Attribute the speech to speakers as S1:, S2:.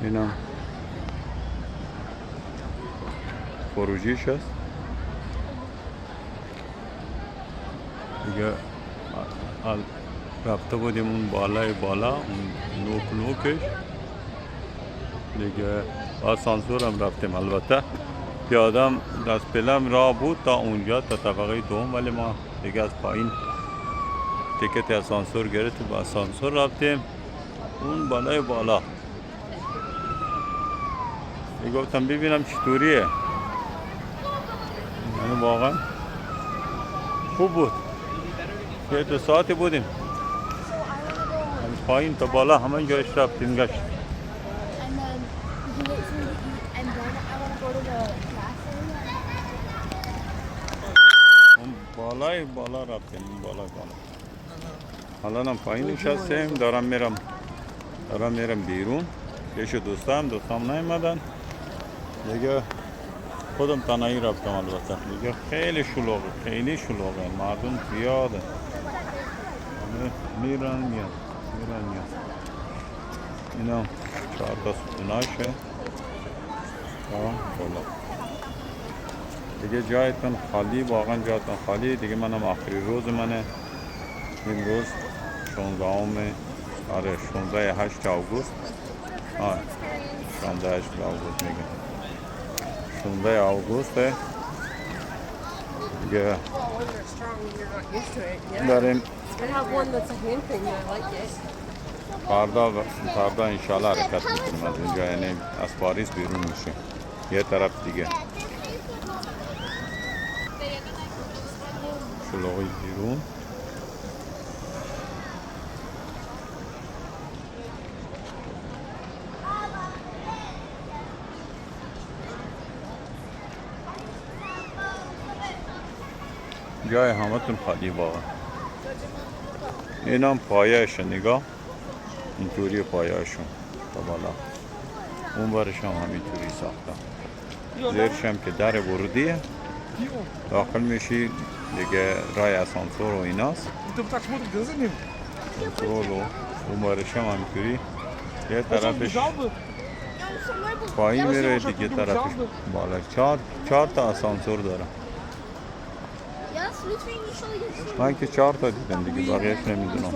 S1: اینم خروجیش هست دیگه. رفته بودیم اون بالای بالا، اون نوکش دیگه. آسانسور هم رفتیم، البته پیادم دست پلم راه بود تا اونجا، تا طبقه دوم، ولی ما دیگه از پایین تیکت آسانسور گرفتیم، با آسانسور رفتیم اون بالای بالا. گفتم ببینم چطوریه، یعنی واقعا خوب بود. 2 ساعتی بودیم از پایین تا بالا، همه جایش رفتیم گشت. اون بالای بالا رفتیم، اون بالا. حالا هم پایین نشستیم، دارم میرم بیرون. پیش دوستم نیومدن دیگه، خودم تنهایی رفتم. البته دیگه خیلی شلوغه، مردم زیاده، میرن میان. اینا 4 تا ستوناشه بالا دیگه. جایتون خالی، واقعا جایتون خالی دیگه. منم آخری روز منه امروز، 16 آگوست. 16 آگوست میگه، 16 آگوسته دیگه. داریم فردا انشالله حرکت میکنیم از اینجا، یعنی از پاریس بیرون میشیم یه طرف دیگه. شلوغی بیرون. جای همتون خالی واقعا. این هم پایه‌اش نگاه، اینطوری پایه‌اشون تا بالا. اون برش هم همینطوری ساختن. زیرش هم که در ورودیه، داخل میشی دیگه. رای آسانسور و ایناست. کنترل و اون برش هم همینطوری. یه طرفش پایین میره، دیگه طرفش بالا. 4 تا آسانسور داره. من که 4 تا دیدم دیگه، بقیهش نمیدونم.